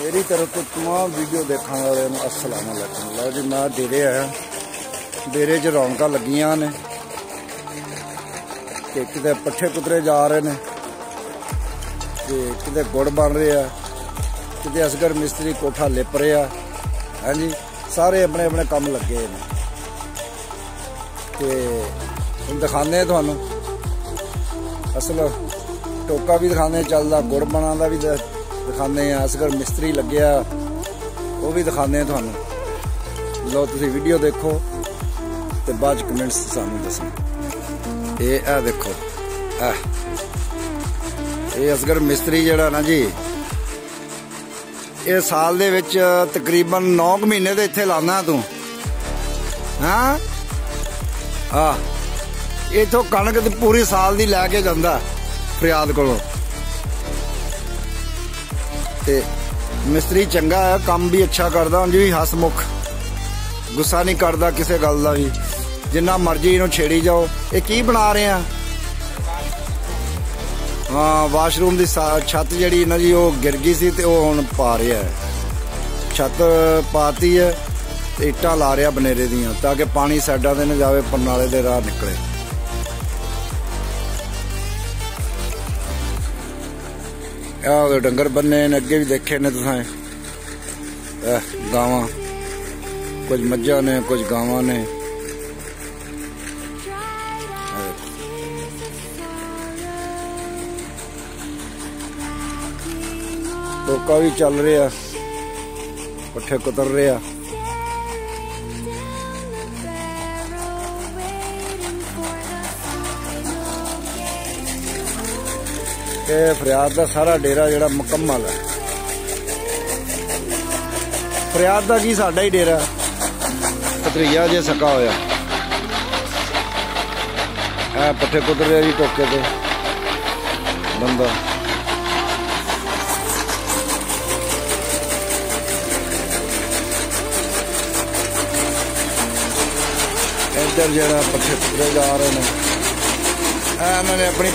मेरी तरफ तो तमाम वीडियो देखने वाले अस्सलाम वालेकुम। लो जी मैं डेरे आया, डेरे च रौनक लगियां ने कि किते पट्ठे कुतरे जा रहे ने, किते गुड़ बन रहा, किते असगर मिस्त्री कोठा लिप रहा है जी। सारे अपने अपने काम लगे ने ते हम दिखाने थानू असल टोका भी दिखाने चलदा, गुड़ बनाना भी दिखाने, असगर मिस्त्री लग्या वो भी दिखाने थानू। लो तुसी वीडियो देखो ते बाद कमेंट्स सानू दसो। ये देखो ये असगर मिस्त्री जड़ा ना जी, ये साल दे विच तकरीबन 9 महीने तो इत्थे लाना तू। हाँ इथों कणक पूरी साल दी लैके जांदा फरियाद कोलों। ते मिस्त्री चंगा है, काम भी अच्छा करदा, उंज भी हसमुख, गुस्सा नहीं करदा किसी गल दा भी, जिन्ना मर्जी इनू छेड़ी जाओ। ये की बना रहे हैं? हाँ वाशरूम की छत जी ना जी वो गिर गई सी ते वो हुण पा रहा है, छत पाती है ते इट्टां ला रहा बनेरे दियां ताकि पानी साइडां ते न जावे, परनाले दे राह निकले। डंगर बन्ने ने अगे भी देखे ने तुसें, गावां कुछ मज्झां ने कुछ गावां ने। टोका भी चल रहा, पट्ठे कुतर रहा। फरियाद का सारा डेरा जड़ा मुकम्मल है। फरियाद का की साडा ही डेरा भतरीजा जे सका होया। पट्ठे कुतर रहा जी टोके ते बंदा। इधर जरा पट्ठे कुतरे जा रहे हैं। इन्होंने अपनी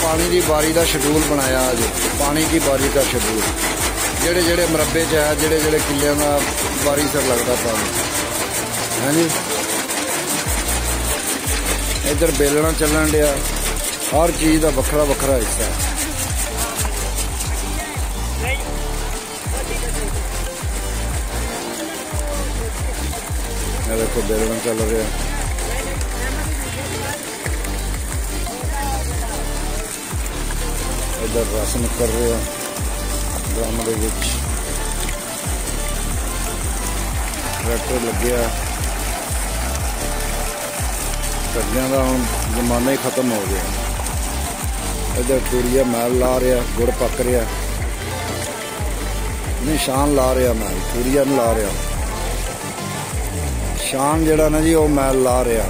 पानी की बारी का शेड्यूल बनाया अज, पानी की बारी का शेड्यूल, जेड़े जेड़े मरबे च है, जेड़े जेड़े किले का बारी सिर लगता पानी है जी। इधर बेलना चलन दिया, हर चीज़ का वखरा वखरा हिस्सा है। देखो बेलना चल रहा, इधर रस निकल रहा ड्रम के विच, ट्रैक्टर लग्या। कड़ियां का हुण जमाना ही खत्म हो गया। इधर टूरिया मैल ला रहा, गुड़ पक रहा, नहीं शान ला रहा मैल, टूरिया नहीं ला रहा। शान जड़ा ना जी वो मैल ला रहा,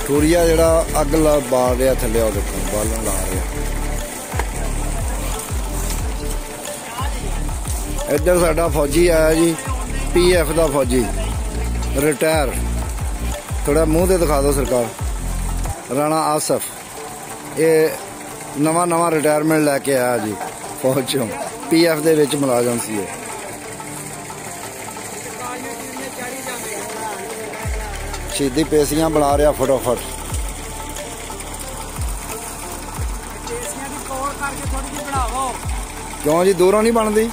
टूरिया जड़ा अग ला बाल रहा थले, देखो बालन ला रहा। इधर साडा फौजी आया जी, PF का फौजी रिटायर, थोड़ा मूँह तो दिखा दो सरकार। राणा आसफ ये नवा नवा रिटायरमेंट लैके आया जी फौज चों, PF दे विच मुलाजम सी। शहीदी पेसियां बना रहा फटोफट। क्यों जी दूरों नहीं बनती?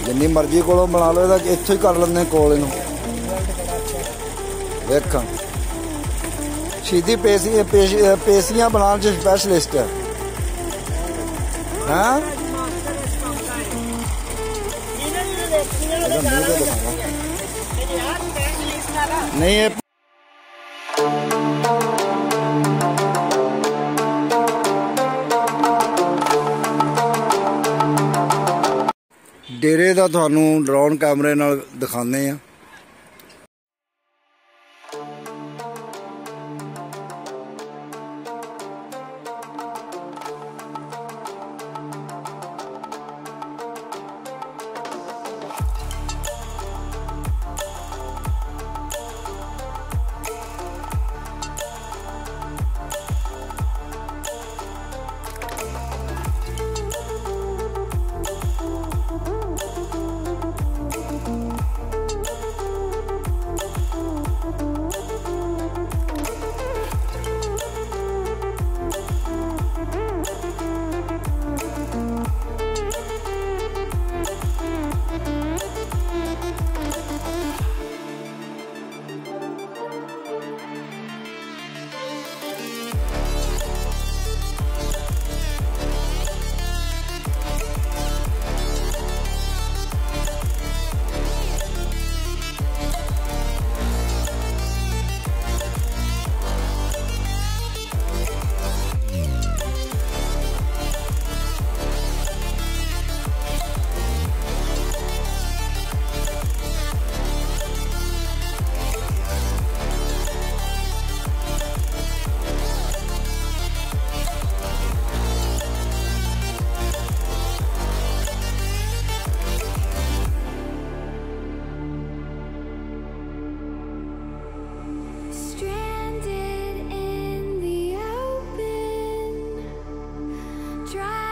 जिन्नी मर्जी को बना लो, इत्थों ही कर लेंगे कोल इनू। देख शहीदी पेसियां बनाने च स्पैशलिस्ट है। नहीं ये डेरे का थानू ड्रोन कैमरे नाल दिखाने हैं। try